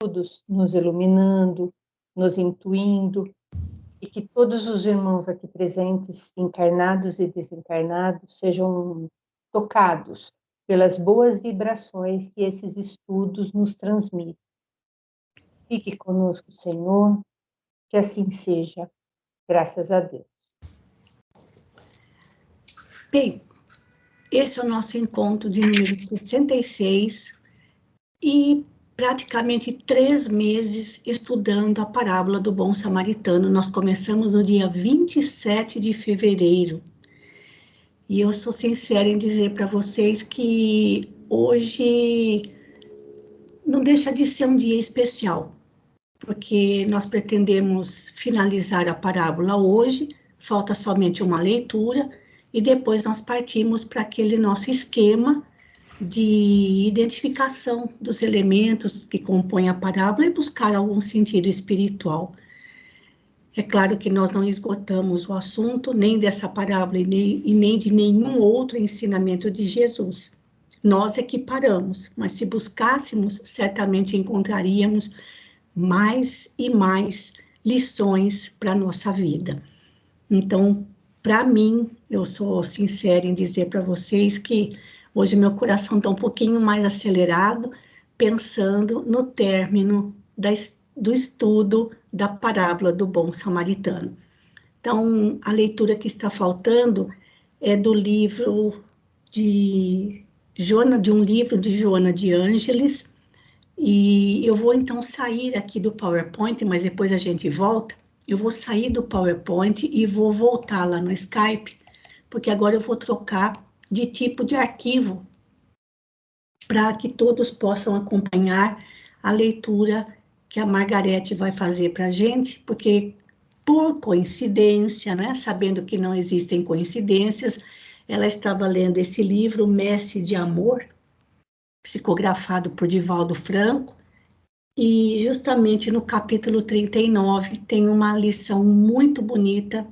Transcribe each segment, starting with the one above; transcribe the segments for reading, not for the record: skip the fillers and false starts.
todos nos iluminando, nos intuindo, e que todos os irmãos aqui presentes, encarnados e desencarnados, sejam tocados pelas boas vibrações que esses estudos nos transmitem. Fique conosco, Senhor, que assim seja, graças a Deus. Bem, esse é o nosso encontro de número 66 e praticamente 3 meses estudando a parábola do bom samaritano. Nós começamos no dia 27 de fevereiro. E eu sou sincera em dizer para vocês que hoje não deixa de ser um dia especial, porque nós pretendemos finalizar a parábola hoje, falta somente uma leitura, e depois nós partimos para aquele nosso esquema de identificação dos elementos que compõem a parábola e buscar algum sentido espiritual. É claro que nós não esgotamos o assunto, nem dessa parábola e nem de nenhum outro ensinamento de Jesus. Nós é que paramos, mas se buscássemos, certamente encontraríamos mais e mais lições para a nossa vida. Então, para mim, eu sou sincera em dizer para vocês que hoje meu coração está um pouquinho mais acelerado, pensando no término do estudo da parábola do bom samaritano. Então, a leitura que está faltando é do livro de um livro de Joana de Ângeles, e eu vou então sair aqui do PowerPoint, mas depois a gente volta. Eu vou sair do PowerPoint e vou voltar lá no Skype, porque agora eu vou trocar de tipo de arquivo para que todos possam acompanhar a leitura que a Margarete vai fazer para a gente, porque por coincidência, né, sabendo que não existem coincidências, ela estava lendo esse livro, Messe de Amor, psicografado por Divaldo Franco, e justamente no capítulo 39 tem uma lição muito bonita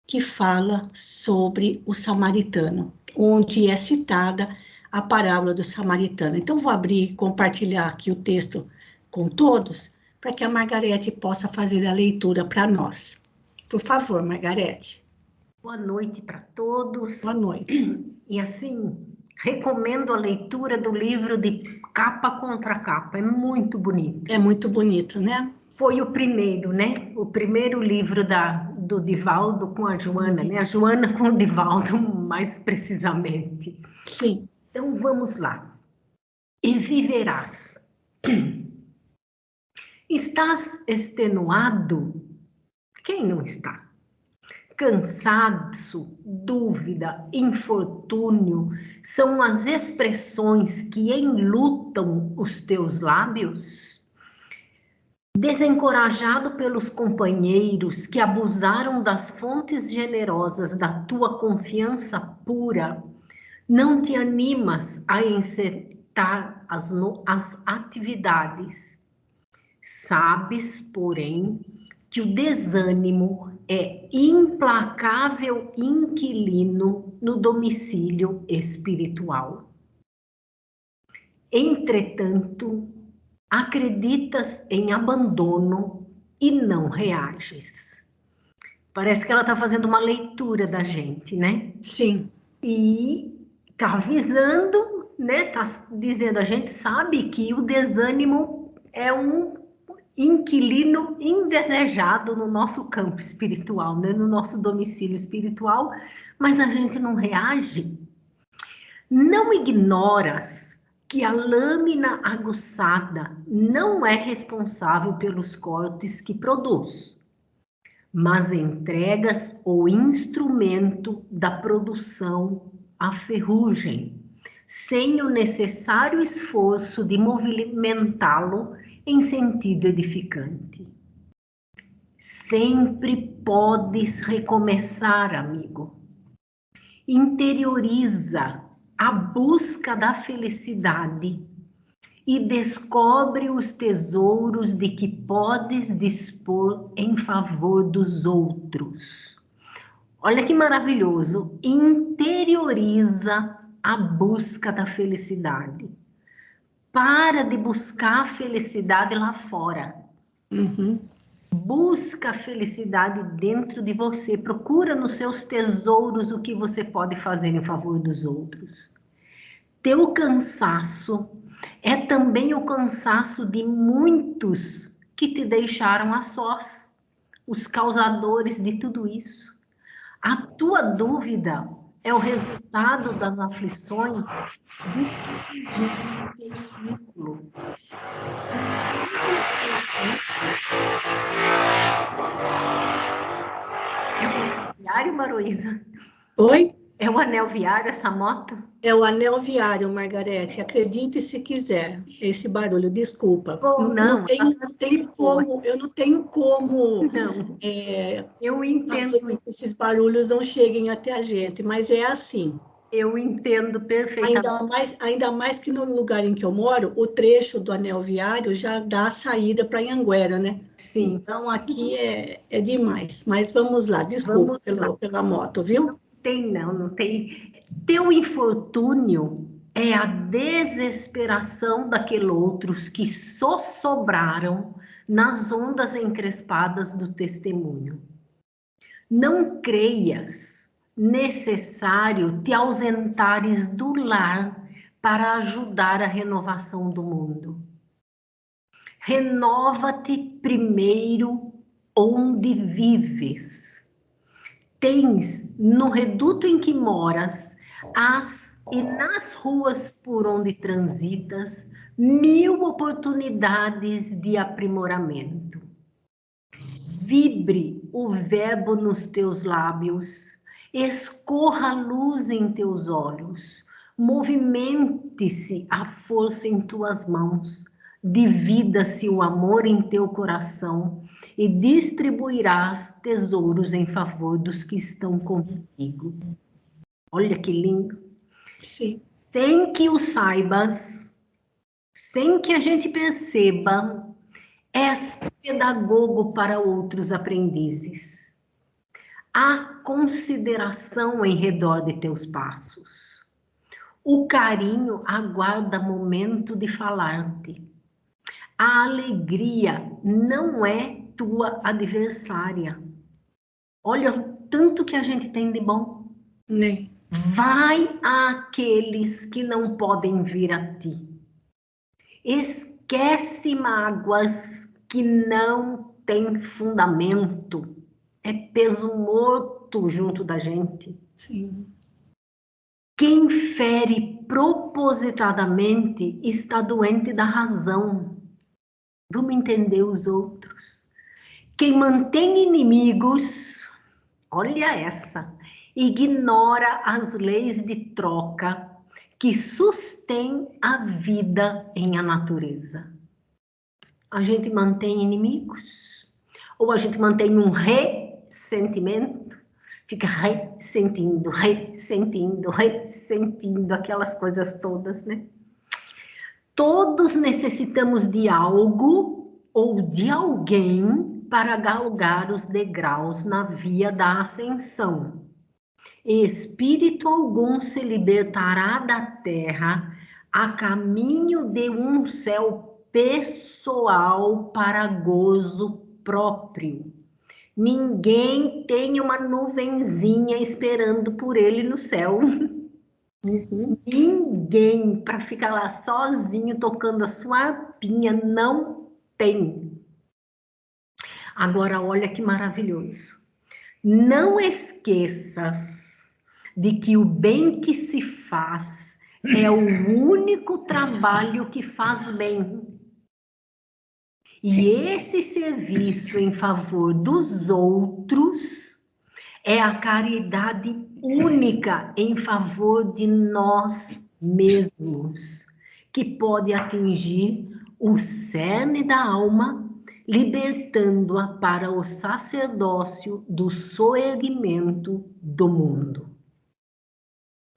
que fala sobre o samaritano, onde é citada a parábola do samaritano. Então, vou abrir, compartilhar aqui o texto com todos, para que a Margarete possa fazer a leitura para nós. Por favor, Margarete. Boa noite para todos. Boa noite. E assim, recomendo a leitura do livro de capa contra capa, é muito bonito. É muito bonito, né? Foi o primeiro, né? O primeiro livro do Divaldo com a Joana, né? A Joana com o Divaldo, mais precisamente. Sim. Então, vamos lá. E viverás. Estás extenuado? Quem não está? Cansaço, dúvida, infortúnio são as expressões que enlutam os teus lábios? Desencorajado pelos companheiros que abusaram das fontes generosas da tua confiança pura, não te animas a encetar as atividades. Sabes, porém, que o desânimo é implacável inquilino no domicílio espiritual. Entretanto, acreditas em abandono e não reages. Parece que ela está fazendo uma leitura da gente, né? Sim. E está avisando, né? Está dizendo, a gente sabe que o desânimo é um inquilino indesejado no nosso campo espiritual, né? No nosso domicílio espiritual, mas a gente não reage. Não ignoras que a lâmina aguçada não é responsável pelos cortes que produz, mas entregas o instrumento da produção à ferrugem, sem o necessário esforço de movimentá-lo em sentido edificante. Sempre podes recomeçar, amigo. Interioriza a busca da felicidade e descobre os tesouros de que podes dispor em favor dos outros. Olha que maravilhoso! Interioriza a busca da felicidade. Para de buscar a felicidade lá fora. Busca a felicidade dentro de você. Procura nos seus tesouros o que você pode fazer em favor dos outros. Teu cansaço é também o cansaço de muitos que te deixaram a sós, os causadores de tudo isso. A tua dúvida é o resultado das aflições dos que se geram no teu círculo. É o anel viário, Maroísa? Oi? É o anel viário essa moto? É o anel viário, Margarete. Acredite se quiser. Esse barulho, desculpa. Ou não, Eu não tenho como não. Eu fazer entendo. com que esses barulhos não cheguem até a gente, mas é assim. Eu entendo perfeitamente. Ainda mais que no lugar em que eu moro, o trecho do anel viário já dá a saída para Anhanguera, né? Sim. Então aqui é demais. Mas vamos lá, desculpa pela moto, viu? Não tem. Teu infortúnio é a desesperação daqueles outros que só sobraram nas ondas encrespadas do testemunho. Não creias necessário te ausentares do lar para ajudar a renovação do mundo. Renova-te primeiro onde vives. Tens no reduto em que moras, e nas ruas por onde transitas, 1000 oportunidades de aprimoramento. Vibre o verbo nos teus lábios, escorra a luz em teus olhos, movimente-se a força em tuas mãos, divida-se o amor em teu coração e distribuirás tesouros em favor dos que estão contigo. Olha que lindo. Sim. Sem que o saibas, sem que a gente perceba, és pedagogo para outros aprendizes. Há consideração em redor de teus passos. O carinho aguarda momento de falar-te. A alegria não é tua adversária. Olha o tanto que a gente tem de bom. Né? Vai àqueles que não podem vir a ti. Esquece mágoas que não têm fundamento. É peso morto junto da gente. Sim. Quem fere propositadamente está doente da razão. Vamos entender os outros. Quem mantém inimigos, olha essa, ignora as leis de troca que sustém a vida em a natureza. A gente mantém inimigos, ou a gente mantém um ressentimento, fica ressentindo aquelas coisas todas, né? Todos necessitamos de algo ou de alguém para galgar os degraus na via da ascensão. Espírito algum se libertará da terra a caminho de um céu pessoal para gozo próprio. Ninguém tem uma nuvenzinha esperando por ele no céu. Ninguém para ficar lá sozinho tocando a sua harpinha, não tem. Agora, olha que maravilhoso. Não esqueças de que o bem que se faz é o único trabalho que faz bem. E esse serviço em favor dos outros é a caridade única em favor de nós mesmos, que pode atingir o cerne da alma, libertando-a para o sacerdócio do soerguimento do mundo.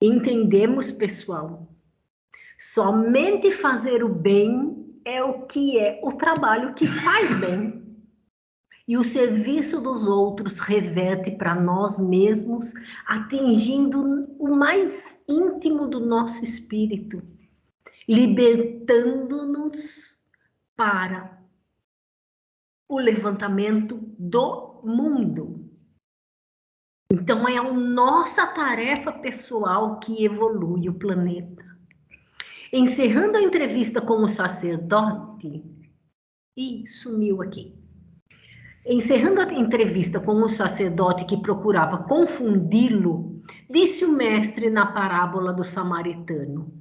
Entendemos, pessoal? Somente fazer o bem é o que é o trabalho que faz bem. E o serviço dos outros reverte para nós mesmos, atingindo o mais íntimo do nosso espírito. libertando-nos para o levantamento do mundo. Então, é a nossa tarefa pessoal que evolui o planeta. Encerrando a entrevista com o sacerdote... Ih, sumiu aqui. Encerrando a entrevista com o sacerdote que procurava confundi-lo, disse o mestre na parábola do samaritano: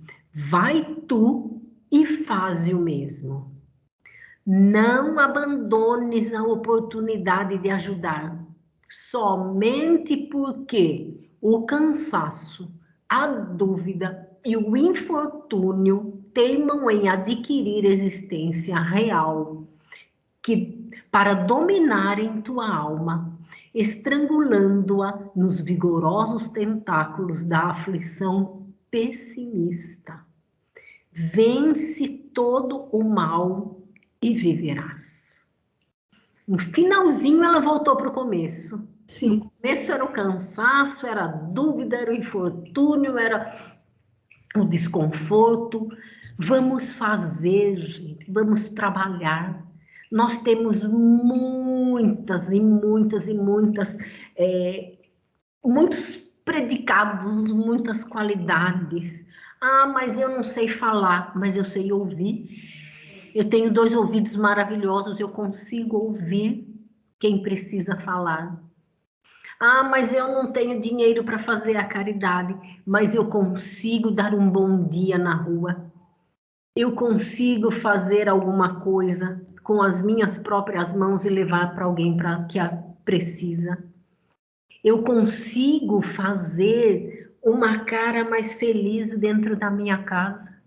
vai tu e faze o mesmo. Não abandones a oportunidade de ajudar, somente porque o cansaço, a dúvida e o infortúnio teimam em adquirir existência real, que para dominarem tua alma, estrangulando-a nos vigorosos tentáculos da aflição pessimista. Vence todo o mal e viverás. No finalzinho ela voltou para o começo. Sim. No começo era o cansaço, era a dúvida, era o infortúnio, era o desconforto. Vamos fazer, gente, vamos trabalhar. Nós temos muitas e muitas e muitas, muitos predicados, muitas qualidades. Ah, mas eu não sei falar, mas eu sei ouvir. Eu tenho 2 ouvidos maravilhosos, eu consigo ouvir quem precisa falar. Ah, mas eu não tenho dinheiro para fazer a caridade, mas eu consigo dar um bom dia na rua. Eu consigo fazer alguma coisa com as minhas próprias mãos e levar para alguém que a precisa. Eu consigo fazer uma cara mais feliz dentro da minha casa.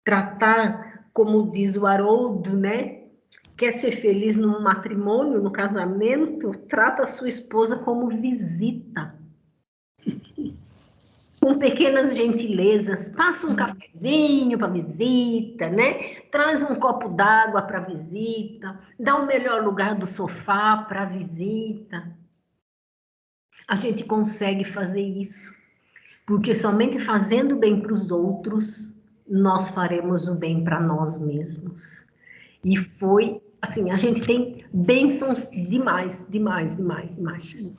Tratar, como diz o Haroldo, né? Quer ser feliz no matrimônio, no casamento? Trata a sua esposa como visita. Com pequenas gentilezas, passa um cafezinho para visita, né? Traz um copo d'água para visita, dá o melhor lugar do sofá para visita. A gente consegue fazer isso, porque somente fazendo bem para os outros, nós faremos o bem para nós mesmos. E foi, assim, a gente tem bênçãos demais, demais, demais, demais.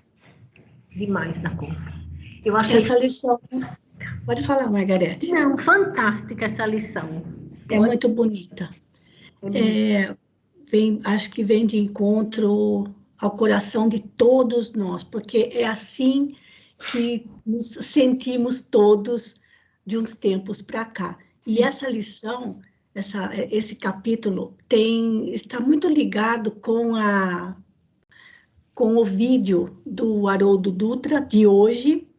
Demais da conta. Eu achei Essa lição... Pode falar, Margarete. Não, fantástica essa lição. É muito bonita. Acho que vem de encontro ao coração de todos nós, porque é assim que nos sentimos todos de uns tempos para cá. Sim. E essa lição, esse capítulo, está muito ligado com o vídeo do Haroldo Dutra de hoje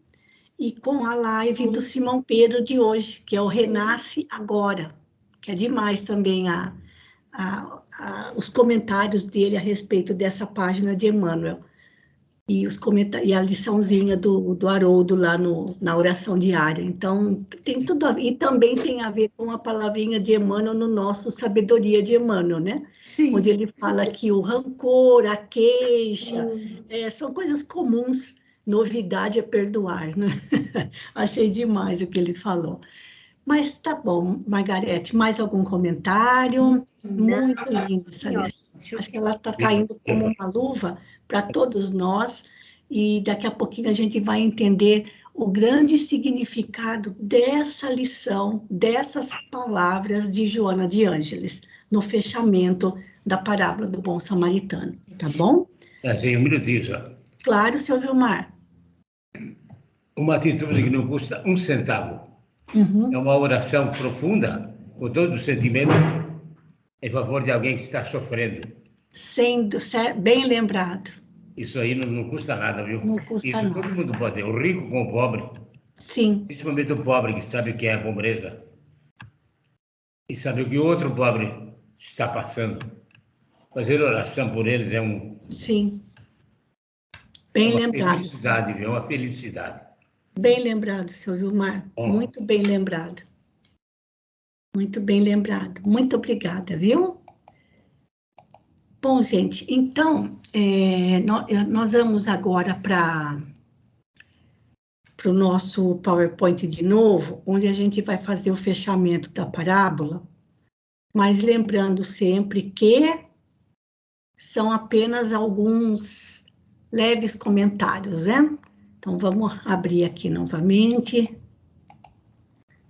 e com a live do Simão Pedro de hoje, que é o Renasce Agora, que é demais também os comentários dele a respeito dessa página de Emmanuel. E a liçãozinha do Haroldo lá na oração diária. Então, tem tudo a ver. E também tem a ver com a palavrinha de Emmanuel no nosso Sabedoria de Emmanuel, né? Sim. Onde ele fala que o rancor, a queixa, são coisas comuns. Novidade é perdoar, né? Achei demais o que ele falou. Mas tá bom, Margarete, mais algum comentário? Muito linda essa lição. Acho que ela está caindo como uma luva para todos nós, e daqui a pouquinho a gente vai entender o grande significado dessa lição, dessas palavras de Joana de Ângeles, no fechamento da parábola do bom samaritano, tá bom? Sim, um minutinho só. Claro, seu Vilmar. Uma atitude que não custa um centavo. É uma oração profunda, com todo o sentimento, em favor de alguém que está sofrendo. Sendo bem lembrado. Isso aí não custa nada, viu? Não custa nada. Todo mundo pode, o rico com o pobre. Sim. Principalmente o pobre, que sabe o que é a pobreza. E sabe o que o outro pobre está passando. Fazer oração por eles é Sim. Bem lembrado. Felicidade, viu? Uma felicidade. Bem lembrado, seu Vilmar. Muito bem lembrado. Muito bem lembrado. Muito obrigada, viu? Bom, gente, então, nós vamos agora para para o nosso PowerPoint de novo, onde a gente vai fazer o fechamento da parábola, mas lembrando sempre que são apenas alguns leves comentários, né? Então, vamos abrir aqui novamente.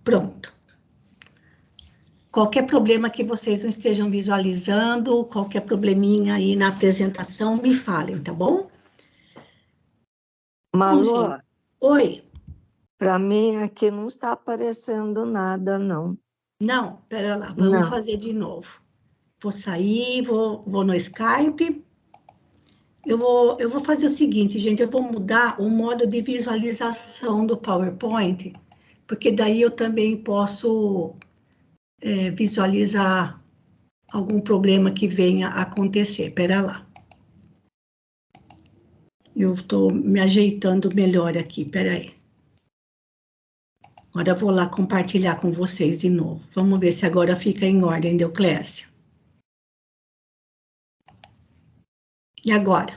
Pronto. Qualquer problema que vocês não estejam visualizando, qualquer probleminha aí na apresentação, me falem, tá bom? Malu, oi. Para mim aqui não está aparecendo nada, não. Não, pera lá, vamos Não. fazer de novo. Vou sair, vou no Skype. Eu vou fazer o seguinte, gente, eu vou mudar o modo de visualização do PowerPoint, porque daí eu também posso visualizar algum problema que venha a acontecer. Pera lá. Eu estou me ajeitando melhor aqui, pera aí. Agora eu vou lá compartilhar com vocês de novo. Vamos ver se agora fica em ordem, Deoclésia. E agora?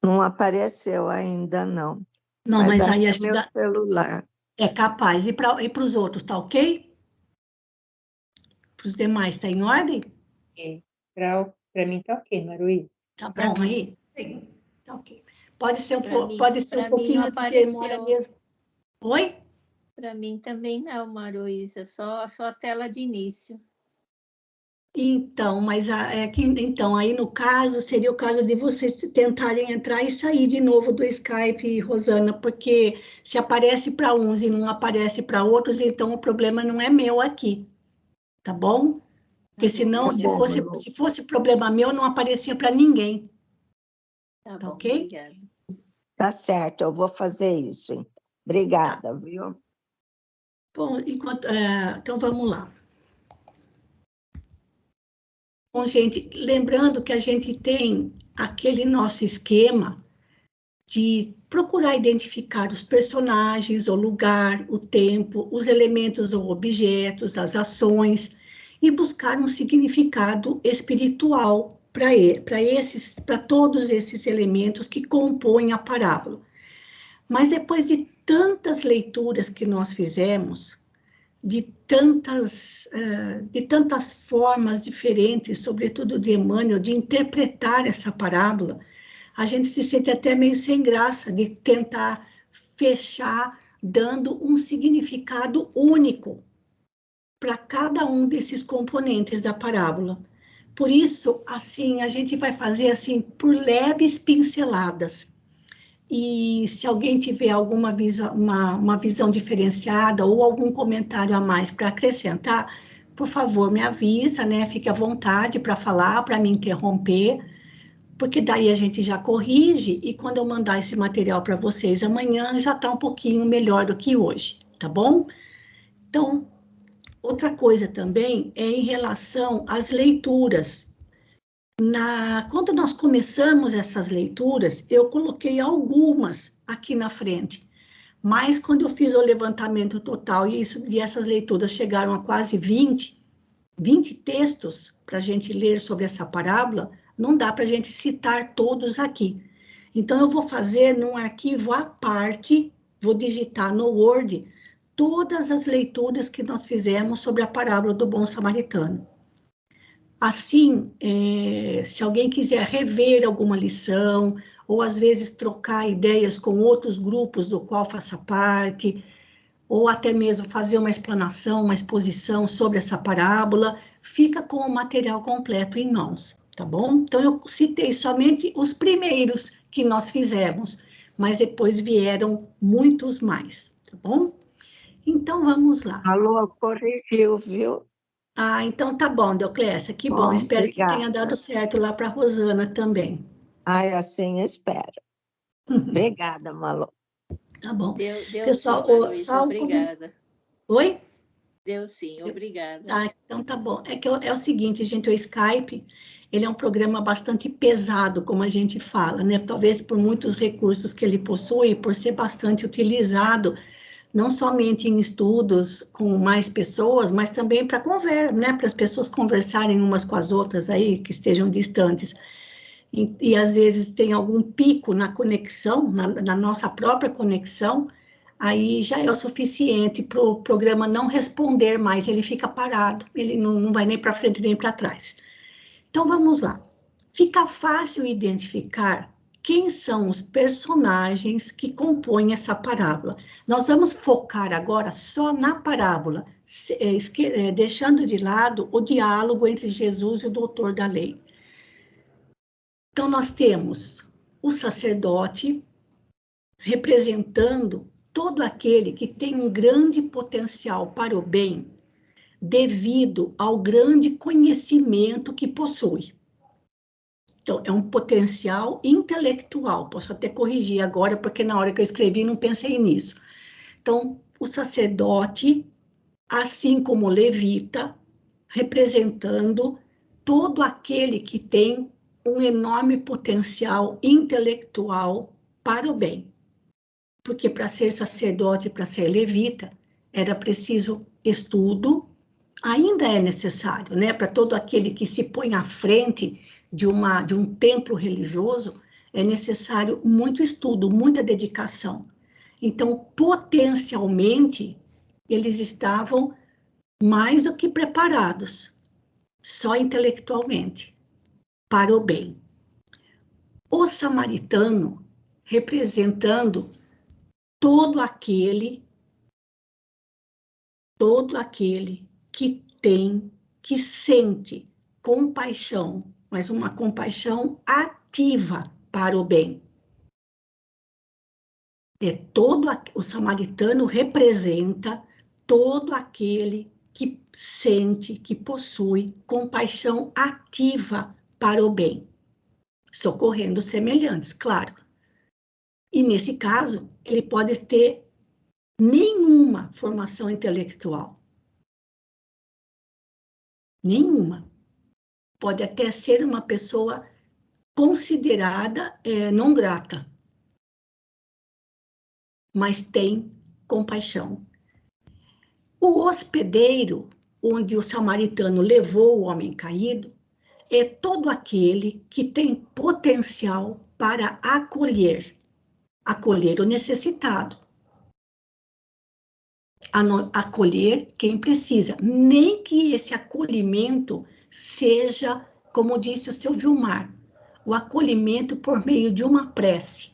Não apareceu ainda, não. Não, mas aí acho que é meu celular. É capaz. E para os outros, tá ok? Para os demais, tá em ordem? Para mim tá ok, Maruí. Tá bom aí? Tá ok. Pode ser um pouquinho de demora mesmo. Oi? Para mim também não, Maruísa, só a tela de início. Então, mas então, aí no caso, seria o caso de vocês tentarem entrar e sair de novo do Skype, Rosana, porque se aparece para uns e não aparece para outros, então o problema não é meu aqui, tá bom? Porque senão, se fosse problema meu, não aparecia para ninguém. Tá bom, ok? Obrigada. Tá certo, eu vou fazer isso. Hein? Obrigada, viu? Bom, então vamos lá. Bom, gente, lembrando que a gente tem aquele nosso esquema de procurar identificar os personagens, o lugar, o tempo, os elementos ou objetos, as ações, e buscar um significado espiritual para todos esses elementos que compõem a parábola. Mas depois de tantas leituras que nós fizemos, de tantas formas diferentes, sobretudo de Emmanuel, de interpretar essa parábola, a gente se sente até meio sem graça de tentar fechar, dando um significado único para cada um desses componentes da parábola. Por isso, assim, a gente vai fazer assim por leves pinceladas. E se alguém tiver alguma uma visão diferenciada ou algum comentário a mais para acrescentar, por favor, me avisa, né? Fique à vontade para falar, para me interromper, porque daí a gente já corrige e quando eu mandar esse material para vocês amanhã já está um pouquinho melhor do que hoje, tá bom? Então, outra coisa também é em relação às leituras. Quando nós começamos essas leituras, eu coloquei algumas aqui na frente, mas quando eu fiz o levantamento total e essas leituras chegaram a quase 20 textos para a gente ler sobre essa parábola, não dá para a gente citar todos aqui. Então, eu vou fazer num arquivo à parte, vou digitar no Word todas as leituras que nós fizemos sobre a parábola do bom samaritano. Assim, se alguém quiser rever alguma lição, ou às vezes trocar ideias com outros grupos do qual faça parte, ou até mesmo fazer uma explanação, uma exposição sobre essa parábola, fica com o material completo em mãos, tá bom? Então, eu citei somente os primeiros que nós fizemos, mas depois vieram muitos mais, tá bom? Então, vamos lá. Alô, corrigiu, viu? Ah, então tá bom, Deoclésia, que bom. Espero obrigada. Que tenha dado certo lá para a Rosana também. Ai, assim espero. Obrigada, Malu. Tá bom. Deu pessoal, sim, Luísa, obrigada. Oi? Deu sim, obrigada. Ah, então tá bom. É o seguinte, gente, o Skype, ele é um programa bastante pesado, como a gente fala, né? Talvez por muitos recursos que ele possui, por ser bastante utilizado, não somente em estudos com mais pessoas, mas também para conversa, né? Para as pessoas conversarem umas com as outras aí, que estejam distantes. e às vezes tem algum pico na conexão, na nossa própria conexão, aí já é o suficiente para o programa não responder mais, ele fica parado, ele não vai nem para frente nem para trás. Então, vamos lá. Fica fácil identificar quem são os personagens que compõem essa parábola. Nós vamos focar agora só na parábola, deixando de lado o diálogo entre Jesus e o doutor da lei. Então, nós temos o sacerdote representando todo aquele que tem um grande potencial para o bem, devido ao grande conhecimento que possui. Então, é um potencial intelectual. Posso até corrigir agora, porque na hora que eu escrevi não pensei nisso. Então, o sacerdote, assim como o levita, representando todo aquele que tem um enorme potencial intelectual para o bem. Porque para ser sacerdote, para ser levita, era preciso estudo, ainda é necessário, né? Para todo aquele que se põe à frente de um templo religioso, é necessário muito estudo, muita dedicação. Então, potencialmente, eles estavam mais do que preparados, só intelectualmente, para o bem. O samaritano, representando todo aquele que tem, que sente compaixão, mas uma compaixão ativa para o bem. O samaritano representa todo aquele que sente, que possui compaixão ativa para o bem, socorrendo os semelhantes, claro. E nesse caso, ele pode ter nenhuma formação intelectual. Nenhuma. Pode até ser uma pessoa considerada não grata, mas tem compaixão. O hospedeiro, onde o samaritano levou o homem caído, é todo aquele que tem potencial para acolher o necessitado. Acolher quem precisa, nem que esse acolhimento seja, como disse o seu Vilmar, o acolhimento por meio de uma prece.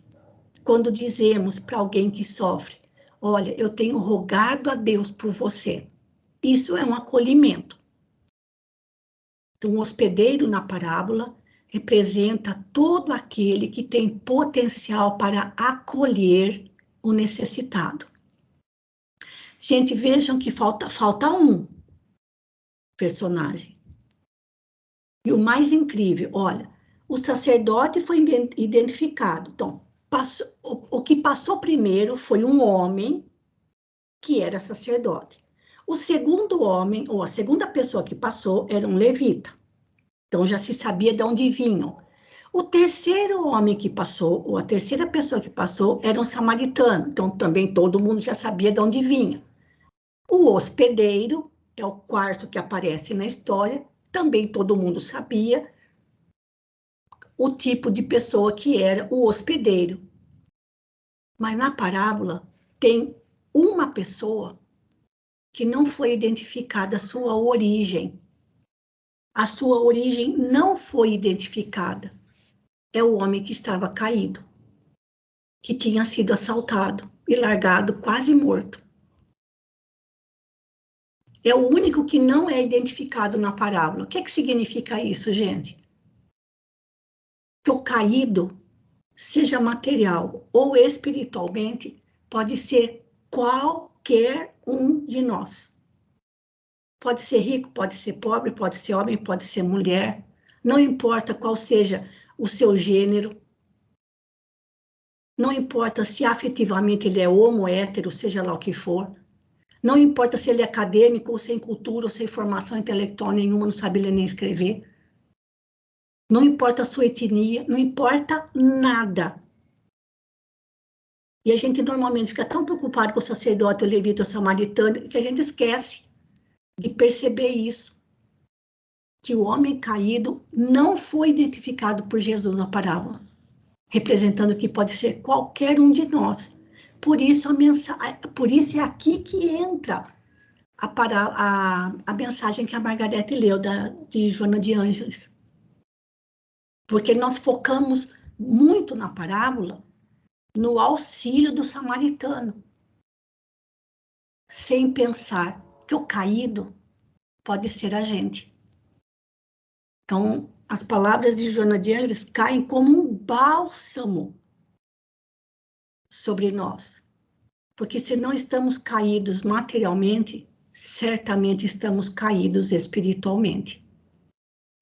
Quando dizemos para alguém que sofre, olha, eu tenho rogado a Deus por você, isso é um acolhimento. Então, o hospedeiro na parábola representa todo aquele que tem potencial para acolher o necessitado. Gente, vejam que falta um personagem. E o mais incrível, olha, o sacerdote foi identificado. Então, o que passou primeiro foi um homem que era sacerdote. O segundo homem, ou a segunda pessoa que passou, era um levita. Então, já se sabia de onde vinham. O terceiro homem que passou, ou a terceira pessoa que passou, era um samaritano. Então, também todo mundo já sabia de onde vinha. O hospedeiro é o quarto que aparece na história, também todo mundo sabia o tipo de pessoa que era o hospedeiro. Mas na parábola tem uma pessoa que não foi identificada a sua origem. A sua origem não foi identificada. É o homem que estava caído, que tinha sido assaltado e largado quase morto. É o único que não é identificado na parábola. O que significa isso, gente? Que o caído, seja material ou espiritualmente, pode ser qualquer um de nós. Pode ser rico, pode ser pobre, pode ser homem, pode ser mulher. Não importa qual seja o seu gênero. Não importa se afetivamente ele é homo, hétero, seja lá o que for. Não importa se ele é acadêmico, ou sem cultura, ou sem formação intelectual nenhuma, não sabe ler nem escrever. Não importa a sua etnia, não importa nada. E a gente normalmente fica tão preocupado com o sacerdote, o levita, o samaritano, que a gente esquece de perceber isso. que o homem caído não foi identificado por Jesus na parábola, representando que pode ser qualquer um de nós. Por isso é aqui que entra a mensagem que a Margarete leu de Joana de Ângeles. Porque nós focamos muito na parábola no auxílio do samaritano, sem pensar que o caído pode ser a gente. Então, as palavras de Joana de Ângeles caem como um bálsamo sobre nós. Porque se não estamos caídos materialmente, certamente estamos caídos espiritualmente.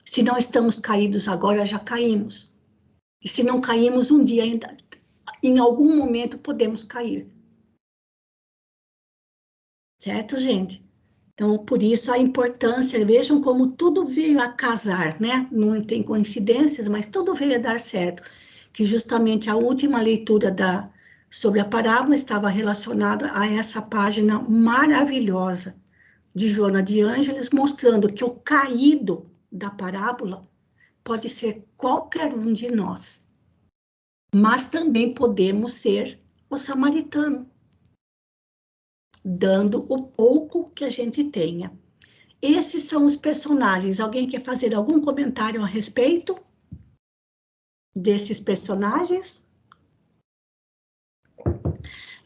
Se não estamos caídos agora, já caímos. E se não caímos um dia ainda, em algum momento podemos cair. Certo, gente? Então, por isso a importância, vejam como tudo veio a casar, né? Não tem coincidências, mas tudo veio a dar certo. Que justamente a última leitura sobre a parábola estava relacionada a essa página maravilhosa de Joana de Ângeles, mostrando que o caído da parábola pode ser qualquer um de nós, mas também podemos ser o samaritano, dando o pouco que a gente tenha. Esses são os personagens. Alguém quer fazer algum comentário a respeito desses personagens?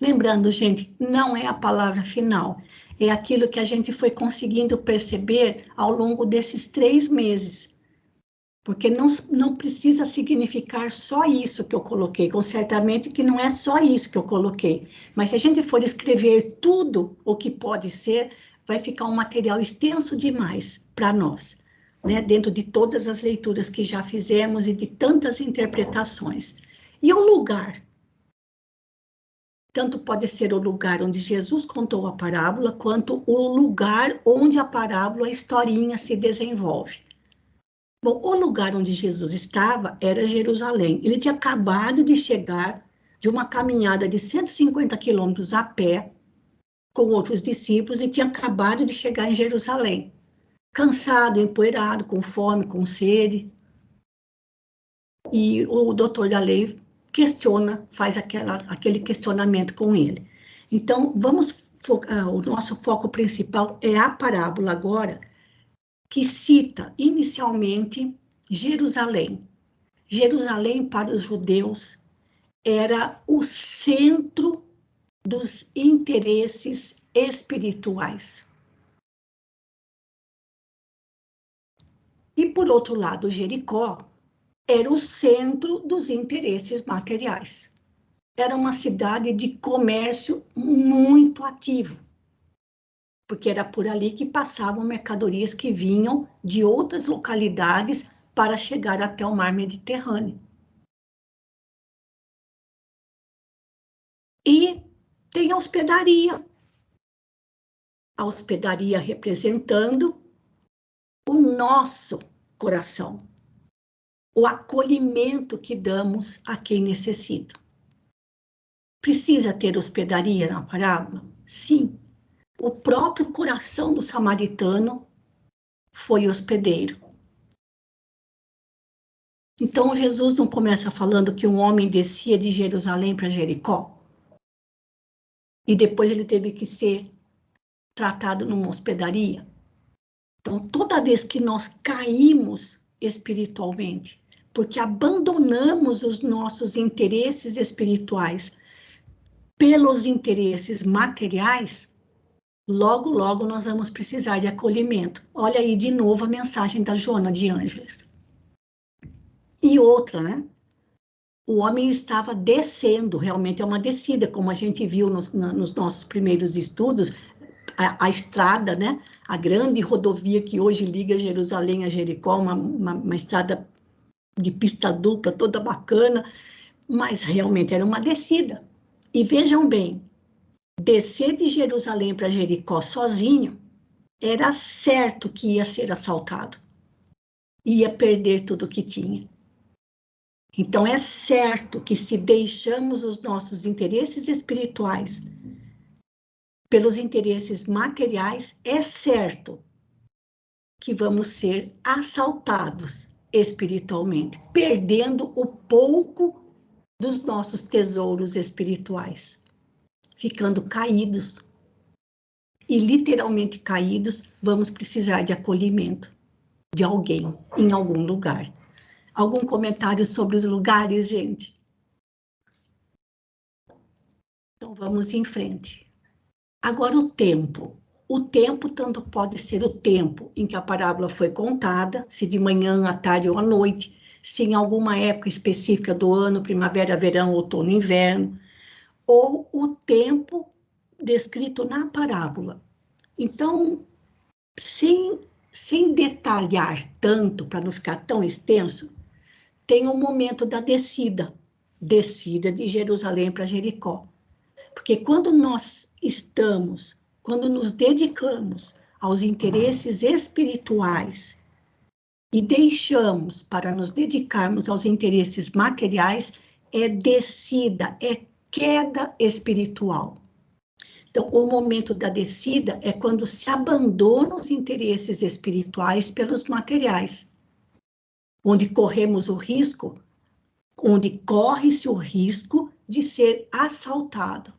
Lembrando, gente, não é a palavra final, é aquilo que a gente foi conseguindo perceber ao longo desses 3 meses. Porque não precisa significar só isso que eu coloquei, certamente que não é só isso que eu coloquei. Mas se a gente for escrever tudo o que pode ser, vai ficar um material extenso demais para nós, né? Dentro de todas as leituras que já fizemos e de tantas interpretações. E o lugar? Tanto pode ser o lugar onde Jesus contou a parábola, quanto o lugar onde a parábola, a historinha se desenvolve. Bom, o lugar onde Jesus estava era Jerusalém. Ele tinha acabado de chegar de uma caminhada de 150 quilômetros a pé com outros discípulos e tinha acabado de chegar em Jerusalém. Cansado, empoeirado, com fome, com sede. E o doutor da lei faz aquele questionamento com ele. Então, o nosso foco principal é a parábola agora, que cita inicialmente Jerusalém. Jerusalém, para os judeus, era o centro dos interesses espirituais. E, por outro lado, Jericó era o centro dos interesses materiais. Era uma cidade de comércio muito ativo, porque era por ali que passavam mercadorias que vinham de outras localidades para chegar até o mar Mediterrâneo. E tem a hospedaria representando o nosso coração, o acolhimento que damos a quem necessita. Precisa ter hospedaria na parábola? Sim. O próprio coração do samaritano foi hospedeiro. Então, Jesus não começa falando que um homem descia de Jerusalém para Jericó? E depois ele teve que ser tratado numa hospedaria? Então, toda vez que nós caímos espiritualmente, porque abandonamos os nossos interesses espirituais pelos interesses materiais, logo, logo nós vamos precisar de acolhimento. Olha aí de novo a mensagem da Joana de Ângeles. E outra, né? O homem estava descendo, realmente é uma descida, como a gente viu nos nossos primeiros estudos, a estrada, né? A grande rodovia que hoje liga Jerusalém a Jericó, uma estrada de pista dupla, toda bacana, mas realmente era uma descida. E vejam bem, descer de Jerusalém para Jericó sozinho, era certo que ia ser assaltado. Ia perder tudo o que tinha. Então, é certo que se deixamos os nossos interesses espirituais pelos interesses materiais, é certo que vamos ser assaltados espiritualmente, perdendo o pouco dos nossos tesouros espirituais, ficando caídos. E literalmente caídos, vamos precisar de acolhimento de alguém, em algum lugar. Algum comentário sobre os lugares, gente? Então, vamos em frente. Agora, o tempo. O tempo tanto pode ser o tempo em que a parábola foi contada, se de manhã, à tarde ou à noite, se em alguma época específica do ano, primavera, verão, outono, inverno, ou o tempo descrito na parábola. Então, sem detalhar tanto, para não ficar tão extenso, tem o momento da descida de Jerusalém para Jericó. Porque quando nos dedicamos aos interesses espirituais e deixamos para nos dedicarmos aos interesses materiais, é descida, é queda espiritual. Então, o momento da descida é quando se abandonam os interesses espirituais pelos materiais, onde corremos o risco, onde corre-se o risco de ser assaltado.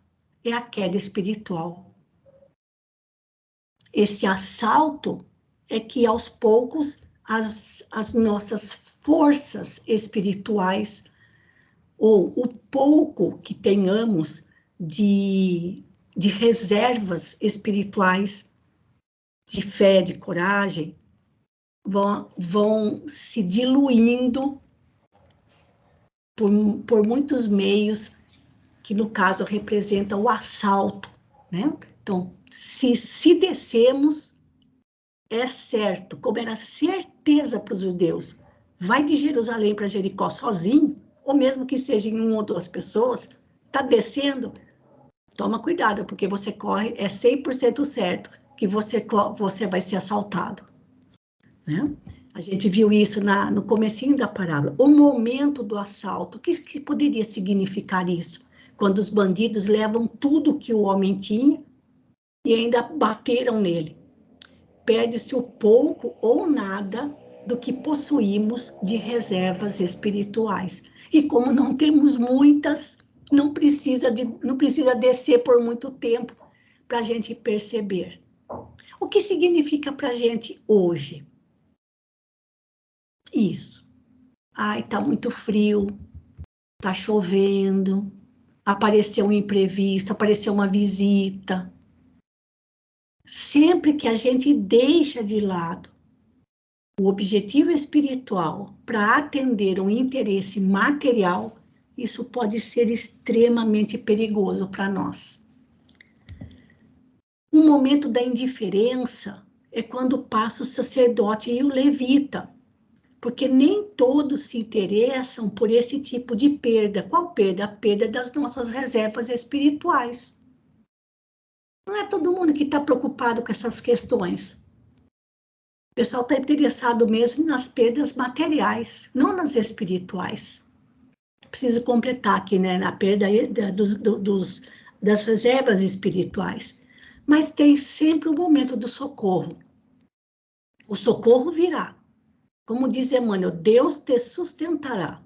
É a queda espiritual. Esse assalto é que, aos poucos, as nossas forças espirituais, ou o pouco que tenhamos de reservas espirituais, de fé, de coragem, vão se diluindo por muitos meios, que no caso representa o assalto, né? Então, se descemos, é certo, como era certeza para os judeus, vai de Jerusalém para Jericó sozinho, ou mesmo que seja em 1 ou 2 pessoas, está descendo, toma cuidado, porque você corre, é 100% certo que você vai ser assaltado, né? A gente viu isso no comecinho da parábola. O momento do assalto, o que poderia significar isso? Quando os bandidos levam tudo que o homem tinha e ainda bateram nele. Perde-se o pouco ou nada do que possuímos de reservas espirituais. E como não temos muitas, não precisa descer por muito tempo para a gente perceber. O que significa para a gente hoje? Isso. Ai, tá muito frio, tá chovendo, apareceu um imprevisto, apareceu uma visita. Sempre que a gente deixa de lado o objetivo espiritual para atender um interesse material, isso pode ser extremamente perigoso para nós. O momento da indiferença é quando passa o sacerdote e o levita, porque nem todos se interessam por esse tipo de perda. Qual perda? A perda das nossas reservas espirituais. Não é todo mundo que está preocupado com essas questões. O pessoal está interessado mesmo nas perdas materiais, não nas espirituais. Preciso completar aqui, né, na perda das reservas espirituais. Mas tem sempre o momento do socorro. O socorro virá. Como diz Emmanuel, Deus te sustentará.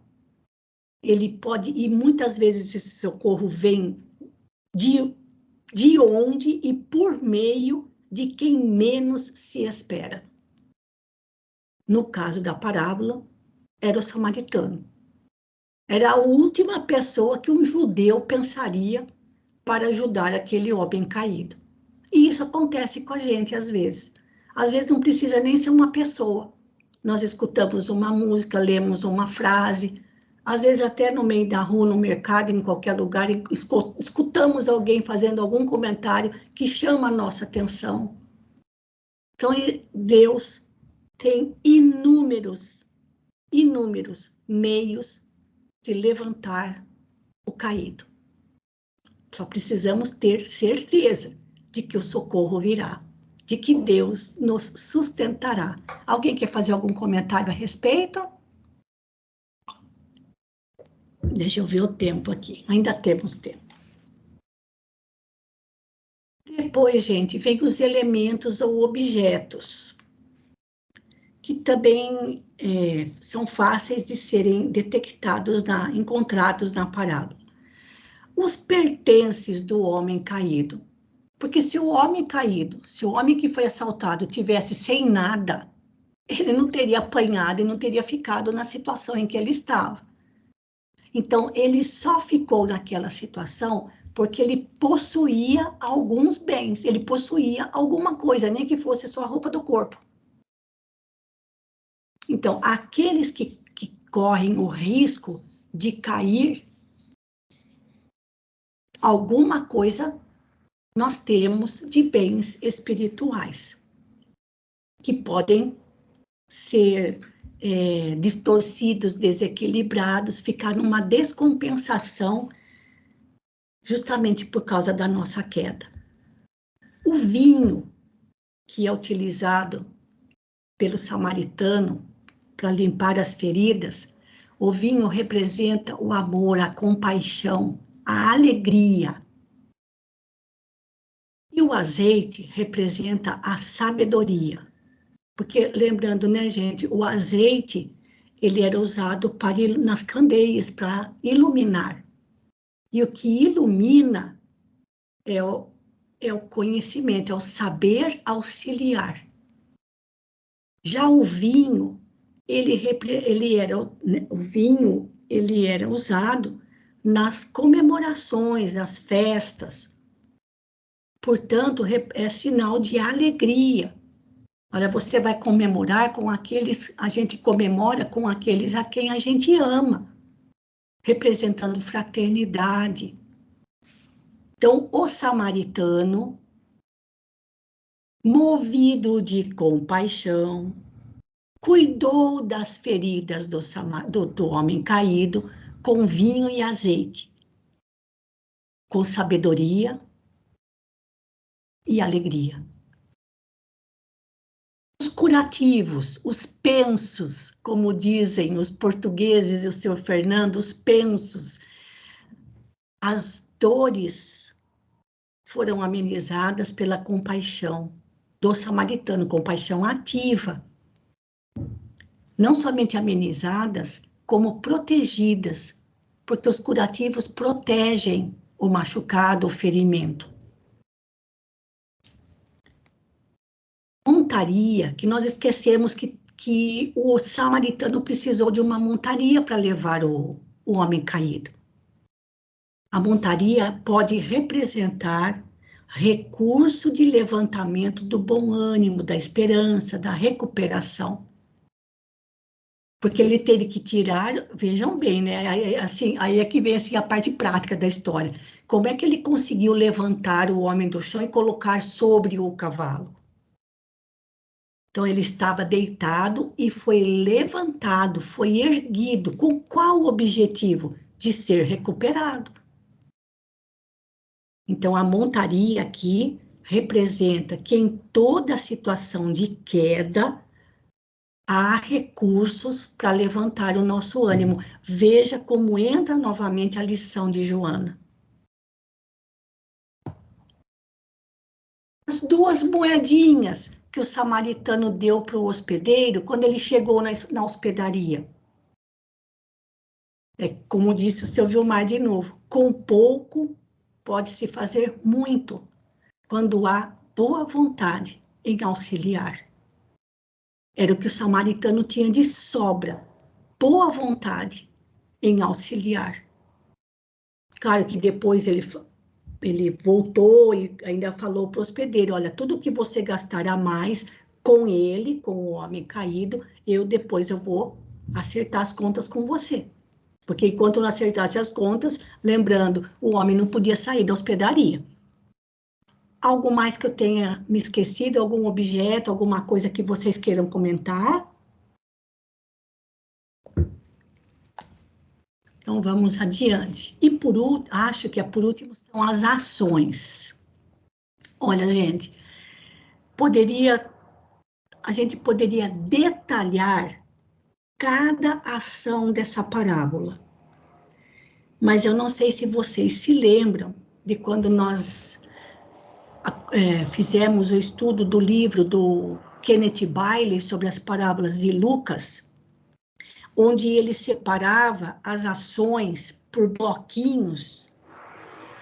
Ele pode, e muitas vezes esse socorro vem de onde e por meio de quem menos se espera. No caso da parábola, era o samaritano. Era a última pessoa que um judeu pensaria para ajudar aquele homem caído. E isso acontece com a gente às vezes. Às vezes não precisa nem ser uma pessoa. Nós escutamos uma música, lemos uma frase, às vezes até no meio da rua, no mercado, em qualquer lugar, escutamos alguém fazendo algum comentário que chama a nossa atenção. Então, Deus tem inúmeros meios de levantar o caído. Só precisamos ter certeza de que o socorro virá, de que Deus nos sustentará. Alguém quer fazer algum comentário a respeito? Deixa eu ver o tempo aqui. Ainda temos tempo. Depois, gente, vem os elementos ou objetos. que também são fáceis de serem detectados, encontrados na parábola. Os pertences do homem caído. Porque se o homem caído, se o homem que foi assaltado tivesse sem nada, ele não teria apanhado e não teria ficado na situação em que ele estava. Então, ele só ficou naquela situação porque ele possuía alguns bens, ele possuía alguma coisa, nem que fosse sua roupa do corpo. Então, aqueles que correm o risco de cair, alguma coisa nós temos de bens espirituais, que podem ser distorcidos, desequilibrados, ficar numa descompensação, justamente por causa da nossa queda. O vinho, que é utilizado pelo samaritano para limpar as feridas, o vinho representa o amor, a compaixão, a alegria. E o azeite representa a sabedoria. Porque, lembrando, né, gente, o azeite, ele era usado nas candeias para iluminar. E o que ilumina é o conhecimento, é o saber auxiliar. Já o vinho, ele era usado nas comemorações, nas festas. Portanto, é sinal de alegria. Olha, você vai comemorar com aqueles, a gente comemora com aqueles a quem a gente ama, representando fraternidade. Então, o samaritano, movido de compaixão, cuidou das feridas do homem caído com vinho e azeite, com sabedoria e alegria. Os curativos, os pensos, como dizem os portugueses e o senhor Fernando, os pensos, as dores foram amenizadas pela compaixão do samaritano, compaixão ativa. Não somente amenizadas, como protegidas, porque os curativos protegem o machucado, o ferimento. Montaria, que nós esquecemos que o samaritano precisou de uma montaria para levar o homem caído. A montaria pode representar recurso de levantamento do bom ânimo, da esperança, da recuperação. Porque ele teve que tirar, vejam bem, né? Aí é que vem assim, a parte prática da história. Como é que ele conseguiu levantar o homem do chão e colocar sobre o cavalo? Então, ele estava deitado e foi levantado, foi erguido. Com qual objetivo? De ser recuperado. Então, a montaria aqui representa que em toda situação de queda, há recursos para levantar o nosso ânimo. Veja como entra novamente a lição de Joana. As 2 moedinhas que o samaritano deu para o hospedeiro quando ele chegou na hospedaria. Como disse o seu Vilmar de novo, com pouco pode-se fazer muito, quando há boa vontade em auxiliar. Era o que o samaritano tinha de sobra, boa vontade em auxiliar. Claro que depois ele voltou e ainda falou para o hospedeiro, olha, tudo que você gastar a mais com ele, com o homem caído, depois eu vou acertar as contas com você. Porque enquanto não acertasse as contas, lembrando, o homem não podia sair da hospedaria. Algo mais que eu tenha me esquecido, algum objeto, alguma coisa que vocês queiram comentar? Então, vamos adiante. E acho que por último são as ações. Olha, gente, a gente poderia detalhar cada ação dessa parábola. Mas eu não sei se vocês se lembram de quando nós fizemos o estudo do livro do Kenneth Bailey sobre as parábolas de Lucas, onde ele separava as ações por bloquinhos,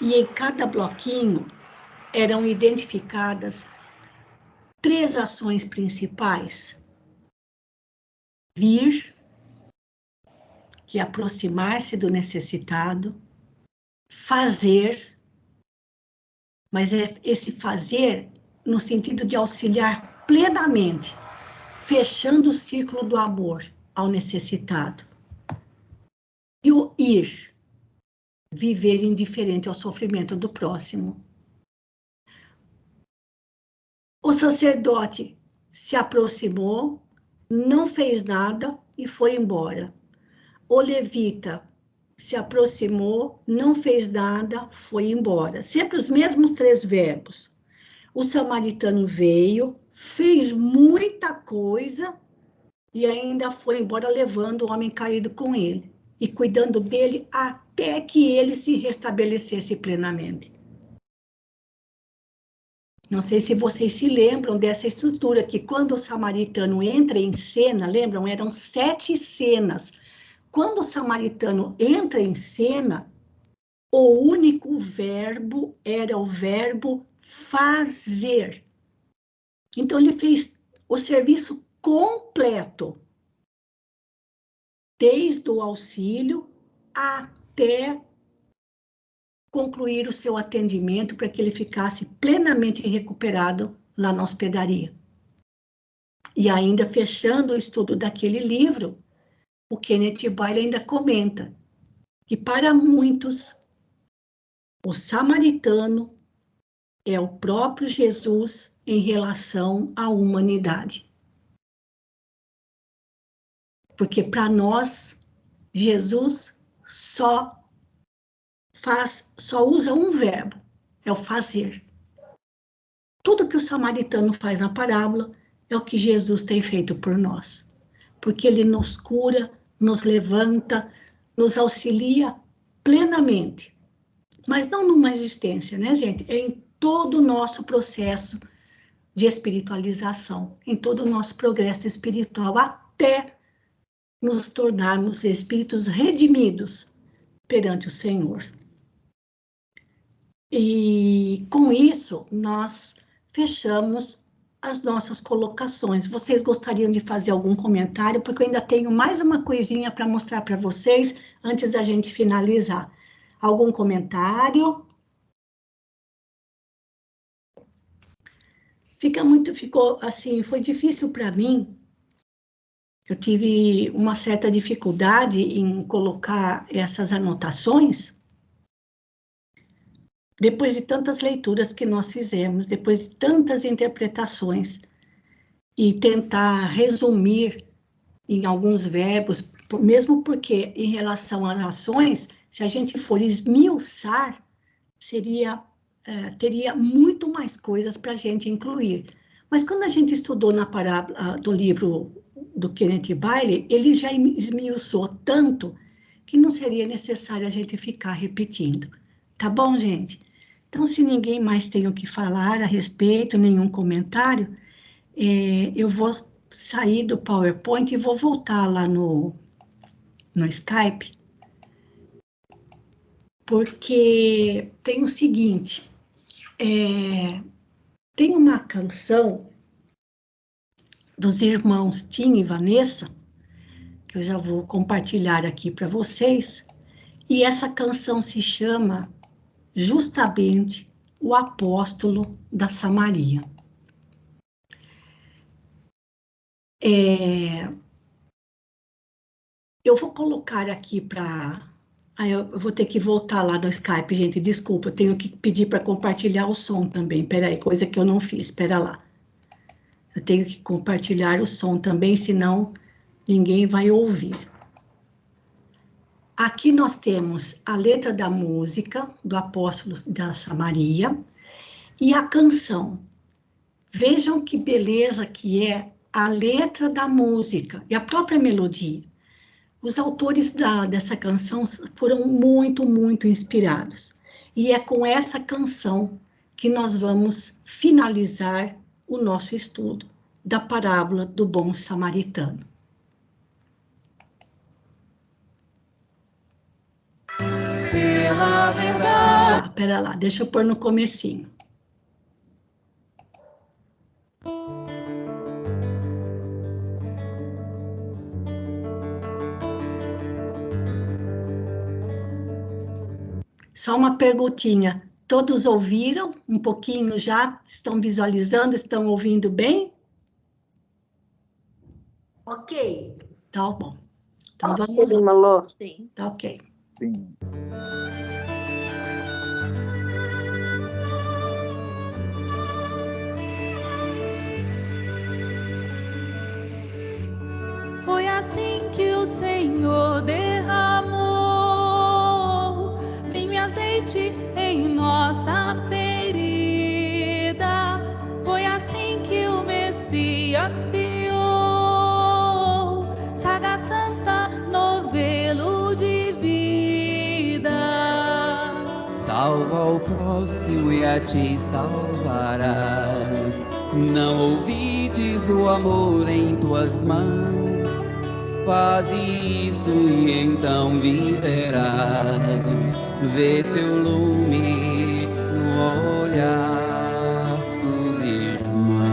e em cada bloquinho eram identificadas 3 ações principais: vir, que é aproximar-se do necessitado; fazer, mas é esse fazer no sentido de auxiliar plenamente, fechando o círculo do amor ao necessitado; e o ir, viver indiferente ao sofrimento do próximo. O sacerdote se aproximou, não fez nada e foi embora. O levita se aproximou, não fez nada, foi embora. Sempre os mesmos 3 verbos. O samaritano veio, fez muita coisa e ainda foi embora levando o homem caído com ele e cuidando dele até que ele se restabelecesse plenamente. Não sei se vocês se lembram dessa estrutura, que quando o samaritano entra em cena, lembram? Eram 7 cenas. Quando o samaritano entra em cena, o único verbo era o verbo fazer. Então, ele fez o serviço completo, desde o auxílio até concluir o seu atendimento para que ele ficasse plenamente recuperado lá na hospedaria. E ainda fechando o estudo daquele livro, o Kenneth Bailey ainda comenta que para muitos o samaritano é o próprio Jesus em relação à humanidade. Porque para nós, Jesus só usa um verbo, é o fazer. Tudo que o samaritano faz na parábola é o que Jesus tem feito por nós. Porque ele nos cura, nos levanta, nos auxilia plenamente. Mas não numa existência, né, gente? É em todo o nosso processo de espiritualização, em todo o nosso progresso espiritual, até nos tornarmos espíritos redimidos perante o Senhor. E com isso, nós fechamos as nossas colocações. Vocês gostariam de fazer algum comentário? Porque eu ainda tenho mais uma coisinha para mostrar para vocês antes da gente finalizar. Algum comentário? Ficou assim, foi difícil para mim. Eu tive uma certa dificuldade em colocar essas anotações, depois de tantas leituras que nós fizemos, depois de tantas interpretações, e tentar resumir em alguns verbos, mesmo porque, em relação às ações, se a gente for esmiuçar, teria muito mais coisas para a gente incluir. Mas quando a gente estudou na parábola do livro do Kenneth Bailey, ele já esmiuçou tanto que não seria necessário a gente ficar repetindo. Tá bom, gente? Então, se ninguém mais tem o que falar a respeito, nenhum comentário, eu vou sair do PowerPoint e vou voltar lá no Skype, porque tem o seguinte, tem uma canção dos irmãos Tim e Vanessa, que eu já vou compartilhar aqui para vocês, e essa canção se chama justamente O Apóstolo da Samaria. Eu vou colocar aqui para... eu vou ter que voltar lá no Skype, gente, desculpa, eu tenho que pedir para compartilhar o som também, peraí, coisa que eu não fiz, espera lá. Eu tenho que compartilhar o som também, senão ninguém vai ouvir. Aqui nós temos a letra da música do Apóstolo da Samaria e a canção. Vejam que beleza que é a letra da música e a própria melodia. Os autores dessa canção foram muito, muito inspirados. E é com essa canção que nós vamos finalizar o nosso estudo da parábola do bom samaritano. Pela verdade. Pera lá, deixa eu pôr no comecinho. Só uma perguntinha. Todos ouviram um pouquinho já? Estão visualizando? Estão ouvindo bem? Ok. Tá bom. Então vamos lá. Malô. Sim. Tá ok. Sim. Foi assim que o Senhor derramou vinho e azeite em nossa ferida. Foi assim que o Messias fiou Saga Santa, novelo de vida. Salva o próximo e a ti salvarás. Não ouvides o amor em tuas mãos. Faze isso e então viverás. Vê teu lume no olhar dos irmãos.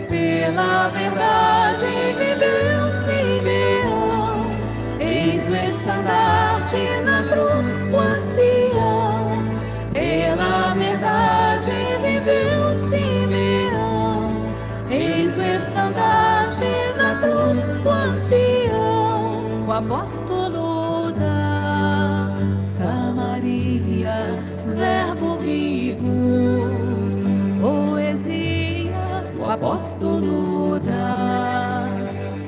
Pela verdade viveu Simeão, eis o estandarte na cruz, o ancião. Pela verdade viveu Simeão, eis o estandarte na cruz, o ancião. O apóstolo da Samaria, verbo vivo, poesia. O apóstolo da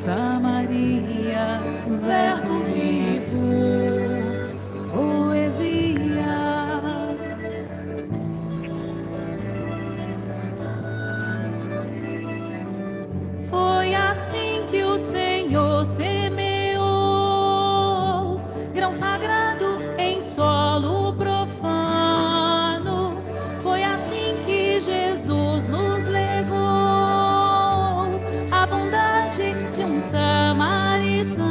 Samaria, verbo vivo, poesia. Foi assim que o Senhor semeou grão sagrado em solo profano. Foi assim que Jesus nos legou a bondade de um samaritano.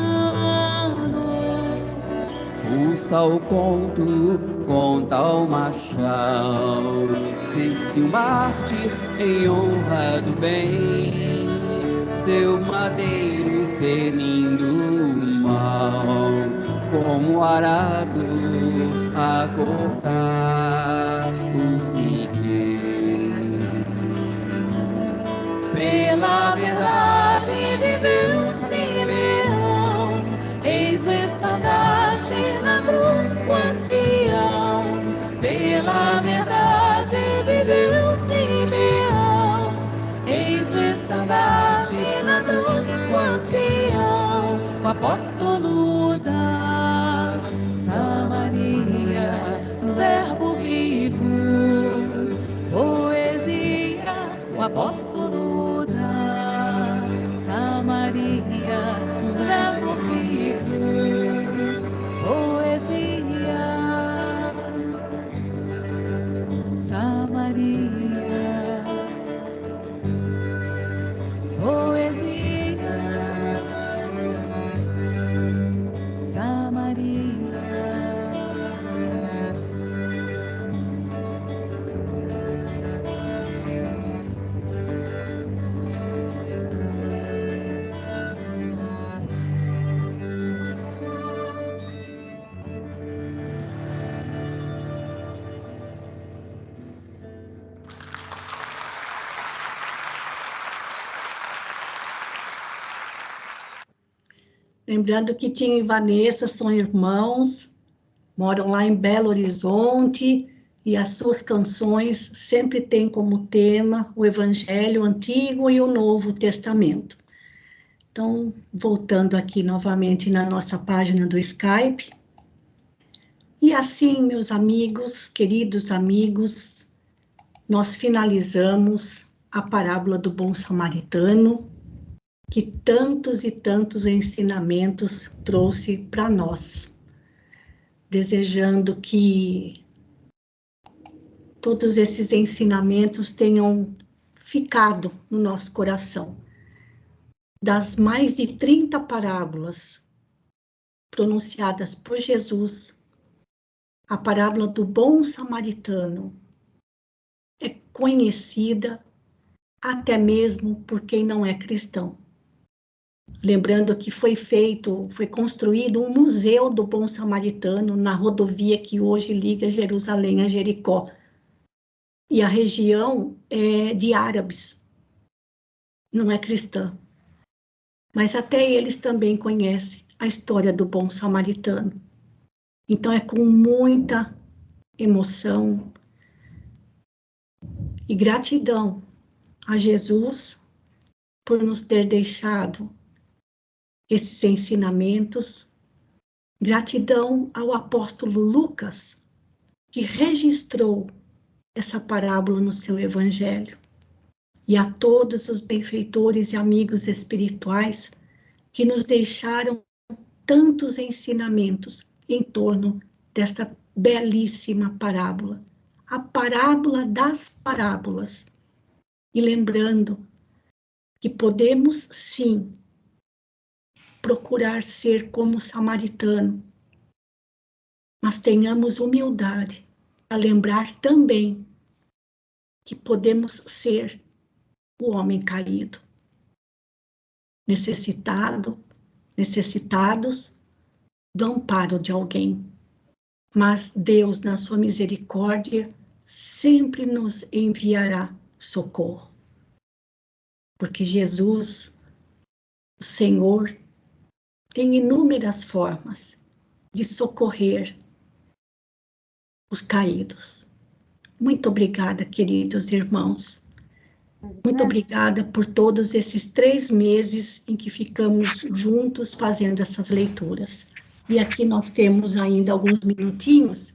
Ouça o conto, conta o machão. Fez-se um mártir em honra do bem, seu madeiro ferindo o mal, como arado a cortar o Siquém. Pela verdade viveu Simeão, eis o estandarte na cruz, o ancião. Pela verdade viveu Simeão, eis o estandarte na cruz, o ancião. O apóstolo da Samaria, verbo vivo, poesia. O apóstolo da Samaria, verbo vivo, poesia. Samaria, poesia. Samaria. Lembrando que Tim e Vanessa são irmãos, moram lá em Belo Horizonte, e as suas canções sempre têm como tema o Evangelho Antigo e o Novo Testamento. Então, voltando aqui novamente na nossa página do Skype. E assim, meus amigos, queridos amigos, nós finalizamos a parábola do bom samaritano, que tantos e tantos ensinamentos trouxe para nós. Desejando que todos esses ensinamentos tenham ficado no nosso coração. Das mais de 30 parábolas pronunciadas por Jesus, a parábola do bom samaritano é conhecida até mesmo por quem não é cristão. Lembrando que foi construído um museu do bom samaritano na rodovia que hoje liga Jerusalém a Jericó. E a região é de árabes, não é cristã. Mas até eles também conhecem a história do bom samaritano. Então é com muita emoção e gratidão a Jesus por nos ter deixado esses ensinamentos. Gratidão ao apóstolo Lucas, que registrou essa parábola no seu evangelho. E a todos os benfeitores e amigos espirituais que nos deixaram tantos ensinamentos em torno desta belíssima parábola, a parábola das parábolas. E lembrando que podemos, sim, procurar ser como o samaritano, mas tenhamos humildade a lembrar também que podemos ser o homem caído, necessitados do amparo de alguém. Mas Deus, na sua misericórdia, sempre nos enviará socorro. Porque Jesus, o Senhor, tem inúmeras formas de socorrer os caídos. Muito obrigada, queridos irmãos. Muito obrigada por todos esses 3 meses em que ficamos juntos fazendo essas leituras. E aqui nós temos ainda alguns minutinhos.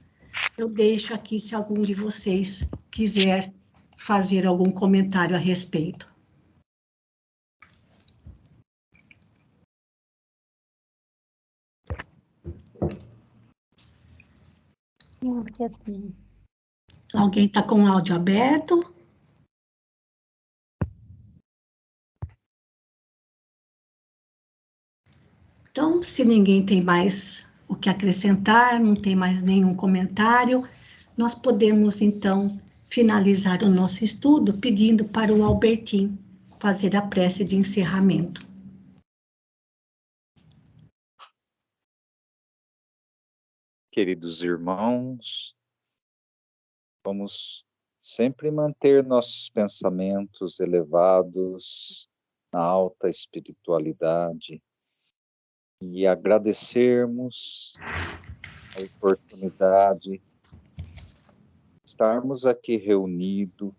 Eu deixo aqui se algum de vocês quiser fazer algum comentário a respeito. Alguém está com o áudio aberto? Então, se ninguém tem mais o que acrescentar, não tem mais nenhum comentário, nós podemos, então, finalizar o nosso estudo pedindo para o Albertin fazer a prece de encerramento. Queridos irmãos, vamos sempre manter nossos pensamentos elevados na alta espiritualidade e agradecermos a oportunidade de estarmos aqui reunidos,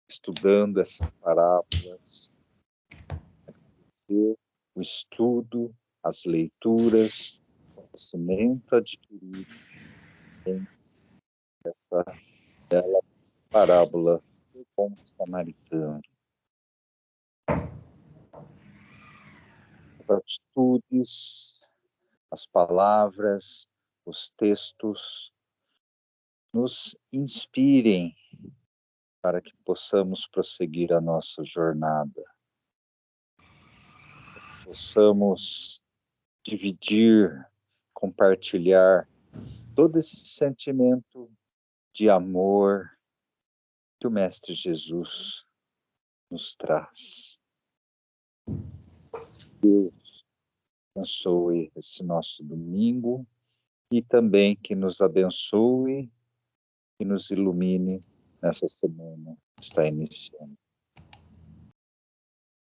estudando essas parábolas, agradecer o estudo, as leituras, o conhecimento adquirido em essa bela parábola do bom samaritano. As atitudes, as palavras, os textos nos inspirem para que possamos prosseguir a nossa jornada. Possamos dividir, compartilhar todo esse sentimento de amor que o Mestre Jesus nos traz. Deus abençoe esse nosso domingo e também que nos abençoe e nos ilumine nessa semana que está iniciando.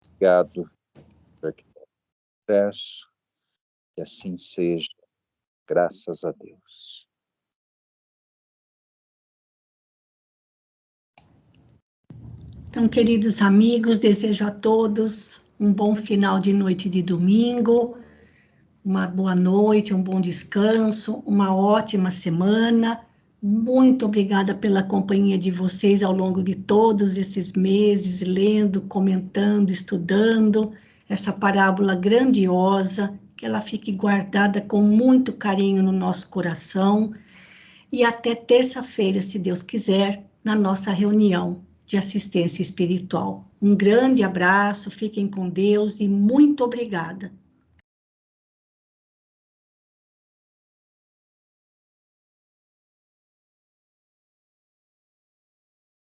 Obrigado por que peço, que assim seja, graças a Deus. Então, queridos amigos, desejo a todos um bom final de noite de domingo, uma boa noite, um bom descanso, uma ótima semana. Muito obrigada pela companhia de vocês ao longo de todos esses meses, lendo, comentando, estudando essa parábola grandiosa, que ela fique guardada com muito carinho no nosso coração. E até terça-feira, se Deus quiser, na nossa reunião de assistência espiritual. Um grande abraço, fiquem com Deus e muito obrigada.